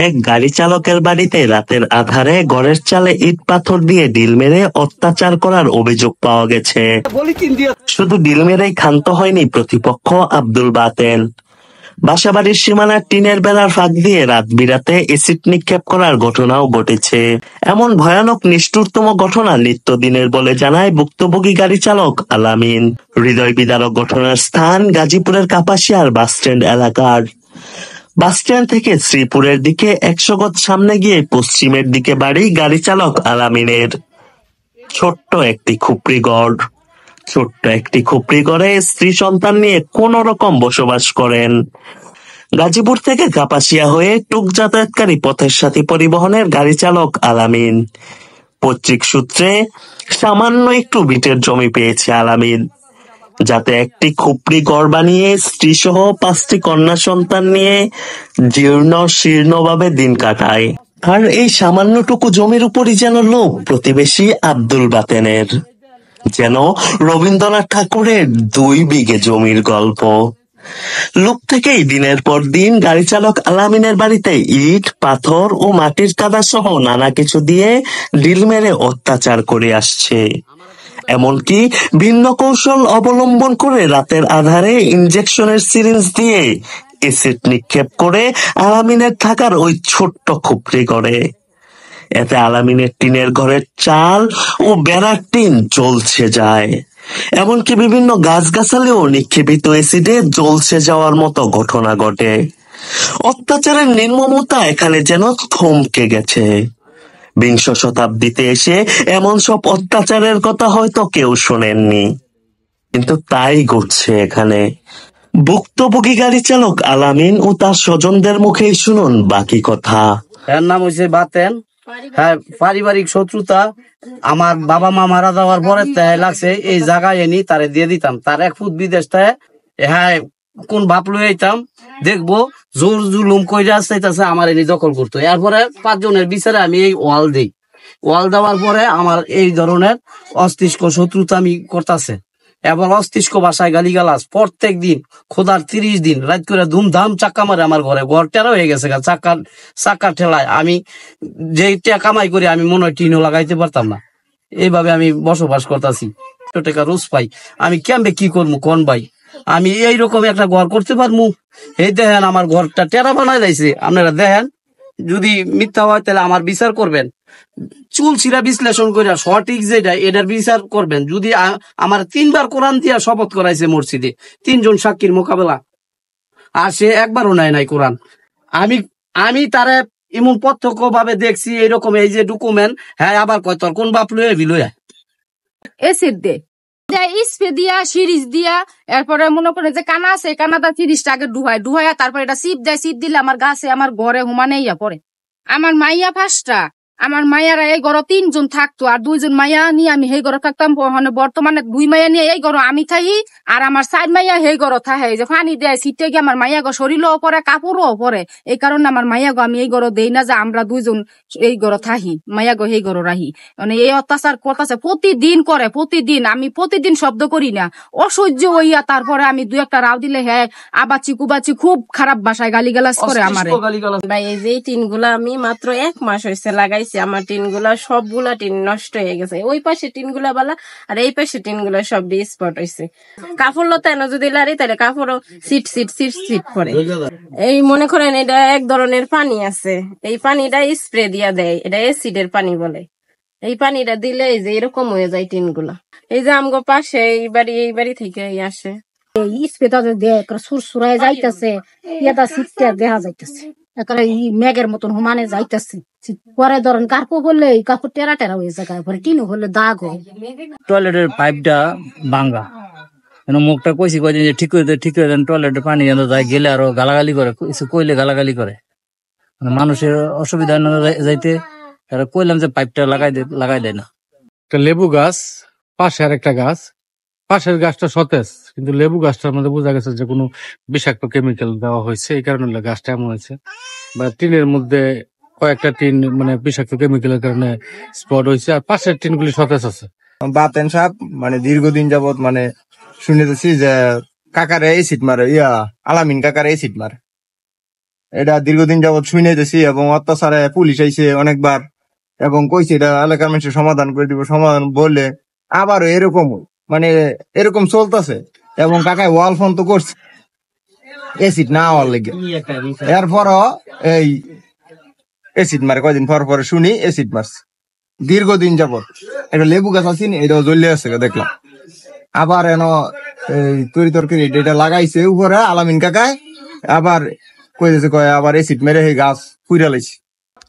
এক গাড়ি চালকের বাড়িতে রাতের আঁধারে ঘরের চালে ইট পাথর দিয়ে ঢিল মেরে অত্যাচার করার অভিযোগ পাওয়া গেছে। শুধু ঢিল মেরেই ক্ষান্ত হয়নি প্রতিপক্ষ আব্দুল বাতেন। বাসাবাড়ির সীমানার টিনের বেড়ার ফাঁক দিয়ে রাত বিরাতে এসিড নিক্ষেপ করার ঘটনাও ঘটেছে। এমন ভয়ানক নিষ্ঠুরতম ঘটনা নিত্যদিনের বলে জানায় ভুক্তভোগী গাড়ি চালক আলামিন। হৃদয় বিদারক ঘটনার স্থান গাজীপুরের কাপাসিয়ার বাসস্ট্যান্ড এলাকার। বাসস্ট্যান্ড থেকে শ্রীপুরের দিকে 100 গজ সামনে গিয়ে পশ্চিমের দিকে বাড়ি গাড়ি চালক আলামিনের। ছোট্ট একটি খুপড়ি ঘরে স্ত্রী সন্তান নিয়ে কোন রকম বসবাস করেন। গাজীপুর থেকে কাপাসিয়া হয়ে টুক যাতায়াতকারী পথের সাথী পরিবহনের গাড়ি চালক আলামিন। পৈতৃক সূত্রে সামান্য একটু বিটের জমি পেয়েছে আলামিন, যাতে একটি খুপড়ি ঘর বানিয়ে স্ত্রী সহ 5টি কন্যা সন্তান নিয়ে জীর্ণ শীর্ণভাবে দিন কাটায়। আর এই সামান্যটুকু জমির উপরই যেন লোভ প্রতিবেশী আব্দুল বাতেনের, যেন রবীন্দ্রনাথ ঠাকুরের 2 বিঘে জমির গল্প। লোভ থেকেই দিনের পর দিন গাড়ি চালক আলামিনের বাড়িতে ইট, পাথর ও মাটির কাদা সহ নানা কিছু দিয়ে ঢিল মেরে অত্যাচার করে আসছে। এমনকি ভিন্ন কৌশল অবলম্বন করে রাতের আধারে ইনজেকশনের সিরিঞ্জ দিয়ে এসিড নিক্ষেপ করে আলামিনের থাকার ওই ছোট্ট খুপড়ি ঘরে। এতে আলামিনের টিনের ঘরের চাল ও বেড়ার টিন জ্বলছে যায়। এমনকি বিভিন্ন গাছগাছালিও নিক্ষেপিত এসিডে জ্বলছে যাওয়ার মতো ঘটনা ঘটে। অত্যাচারের নির্মমতা এখানে যেন থমকে গেছে। বিংশ শতাব্দীতে এসে এমন সব অত্যাচারের কথা হয়তো কেউ শোনেননি, কিন্তু তাই ঘটছে এখানে। ভুক্তভোগী গাড়ি চালক আলামিন ও তার স্বজনদের মুখেই শুনুন বাকি কথা। এর নাম হচ্ছে বাতেন। হ্যাঁ, পারিবারিক শত্রুতা। আমার বাবা মা মারা যাওয়ার পরে লাগছে এই জায়গায় এনে তারে দিয়ে দিতাম। তার 1 ফুট বিদেশ থেকে হ্যাঁ কোন বাপ লয়ে আইতাম, দেখবো জোর জুলুম কইরা চাইতেছে আমার এনে দখল করতো। এরপরে 5 জনের বিচারে আমি এই ওয়াল দিই। ওয়াল দেওয়ার পরে আমার এই ধরনের অস্তিষ্ক শত্রুতা আমি করতেছে। এবার অস্তিষ্ক ভাষায় গালিগালাজ প্রত্যেক দিন, খোদার 30 দিন রাত করে ধুমধাম চাক্কা মারে আমার ঘর টেরা হয়ে গেছে। চাক্কার ঠেলায় আমি যে কামাই করি আমি মনে হয় টিনও লাগাইতে পারতাম না। এইভাবে আমি বসবাস করতেছি, টাকা রোজ পাই। আমি কেমবে কি করবো কোন ভাই? আমি এইরকম একটা ঘর করতে পারবো? এই দেখেন আমার ঘরটা টেরা বানাই দিয়েছে। আপনারা দেখেন, যদি মিথ্যা হয় তাহলে আমার বিচার করবেন। চুল ছিঁড়া বিশ্লেষণ করে সঠিক যেটা এটার বিচার করবেন। যদি আমার 3 বার কোরআন দিয়া শপথ করাইছে মসজিদে, 3 জন সাক্ষীর মোকাবেলা, আর সে একবারও নাই কোরআন। আমি তারে এমন প্রত্যক্ষ ভাবে দেখছি এরকম এই যে ডকুমেন্ট। হ্যাঁ, আবার কয় তোর কোন বাপ লয়ে বিলয়া এসিড দে স্প্রে দিয়া সিরিজ দিয়া, এরপরে মনে করে যে কানা আছে কানাটা 30টা আগে ডুহাইয়া তারপর এটা সিপ দেয়। সিপ দিলে আমার গাছে আমার ঘরে হুমানে ইয়া পরে। আমার মাইয়া 5টা, আমার মাইয়ারা এই ঘর 3 জন থাকতো, আর 2 জন মাইয়া নিয়ে আমি সেই ঘরে থাকতাম। বর্তমানে 2 মাইয়া নিয়ে এই ঘর আমি থাকি, আর আমার 4 মাইয়া সেই ঘর থাকে। যে পানি দেয় সিটে গিয়ে আমার মাইয়া গো শরীরও পরে, কাপড়ও পরে। এই কারণে আমার মাইয়া গো আমি এই ঘর দেই না, যে আমরা 2 জন এই ঘর থাকি, মাইয়া গো সেই ঘর রাহি। মানে এই অত্যাচার করতেছে প্রতিদিন করে, প্রতিদিন। আমি প্রতিদিন শব্দ করি না, অসহ্য হইয়া তারপরে আমি 2-একটা রাও দিলে হ্যাঁ আবাচি কুবাচি খুব খারাপ ভাষায় গালিগালাজ করে আমার। ভাই এই যে টিনগুলা আমি মাত্র 1 মাস হয়েছে লাগাইছি। আমার টিনগুলা সবগুলা টিন নষ্ট হয়ে গেছে। ওই পাশে টিনগুলা বালা, আর এই পাশে টিনগুলা সব স্পট হয়েছে। কাপড় লতা এনে যদি লারি তাহলে কাপড়ও সিট পরে। এই মনে করেন এটা এক ধরনের পানি আছে, এই পানিটা স্প্রে দিয়া দেয়, এটা অ্যাসিডের পানি বলে। এই পানিটা দিলে এই যে এরকম হয়ে যায় টিনগুলা। এই যে আমগো পাশে এই বাড়ি থেকে আসে স্প্রেটা সুরসুরায় যাইতেছে, দেখা যাইতেছে মেঘের মতন হুমানে যাইতেছে। পরে ধরেন কাপড় হলে কাপড় টেরা হয়ে যায়, পরে টিনু হলে দাগ হয়। টয়লেটের পাইপটা ভাঙ্গা, মুখটা কইছি কয় যে ঠিক করে দেন টয়লেটের পানি যেন যায়, গেলে আরো গালাগালি করে, কিছু কইলে গালাগালি করে। মানুষের অসুবিধা যাইতে তারা কইলাম যে পাইপটা লাগাই দেয় না। একটা লেবু গাছ, পাশে আর একটা গাছ। পাশের গাছটা সতেজ, কিন্তু লেবু গাছটার মধ্যে বোঝা গেছে যে কোনো বিষাক্ত কেমিক্যাল দেওয়া হয়েছে, এই কারণে গাছটা এমন হয়েছে। বা টিনের মধ্যে কয়েকটা টিন মানে বিষাক্ত কেমিক্যালের কারণে স্পট হয়েছে, আর পাশের টিনগুলি সতেজ আছে। বাতেন সাহেব মানে দীর্ঘদিন যাবত মানে শুনেছি যে কাকারে এসিড মারে, আলামিন কাকারে এসিড মারে। এটা দীর্ঘদিন যাবৎ শুনেছি এবং অত্যাচারে পুলিশ আইছে অনেকবার এবং কইছে এটা এলাকার মানুষের সমাধান করে দিব, সমাধান বললে আবারও এরকম মানে এরকম চলতেছে। এবং কাকায় ওয়াল ফোন তো করছে এসিড না হওয়ার লেগে, এরপরও এই এসিড মারে, কয়দিন পর পরে শুনি এসিড মারছে। দীর্ঘদিন যাবৎ একটা লেবু গাছ আছে এটাও জ্বলে আছে দেখলাম। আবার এন এই তরি তরকারি এটা লাগাইছে উপরে আলামিন কাকায়, আবার কইতেছে কয় আবার এসিড মেরে এই গাছ পুইরা লাইছে।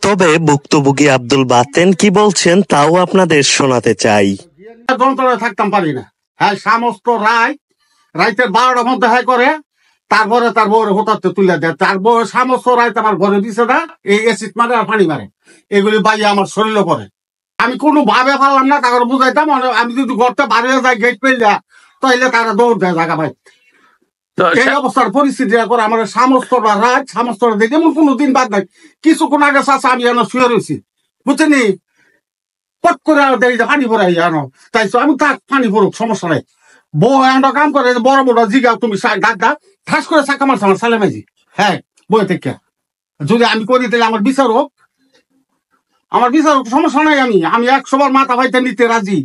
তবে ভুক্তভোগী আব্দুল বাতেন কি বলছেন তাও আপনাদের শোনাতে চাই। যন্ত্রণায় থাকতাম পারি না। হ্যাঁ, সমস্ত রাইতের 12টার মধ্যে হ্যাঁ করে, তারপরে তার বউরে হঠাৎ তুলে দেয়। তার বউ সমস্ত রাইত আমার ঘরে দিছে না, এই এসিড মারে আর পানি মারে, এগুলি বাইরে আমার শরীরে পড়ে। আমি কোনো ভাবে পারলাম না, তাকে বুঝাইতাম আমি যদি ঘরতে বাইরে যাই গেট পেলে তাইলে তারা দৌড় দেয় জায়গা ভাই। এই অবস্থার পরিস্থিতি করে আমার সমস্ত রাত সমস্ত দেখে এমন কোনো দিন বাদ নাই। কিছুক্ষণ আগে চাষা আমি এনে শুয়ে রয়েছি, বুঝছেনি, পট করে পানি পড়াই জানো, তাই আমি থাক পানি পড়ুক সমস্যা নাই। বউ একটা কাম করে, বড় বড় জিগা তুমি ডাক ঠাস করে চাকা মারছে আমার সালে মাঝি। হ্যাঁ, বই থেকে যদি আমি করি তাহলে আমার বিচার হোক, সমস্যা নাই। আমি 100 বার মাথা ভাইতে নিতে রাজি।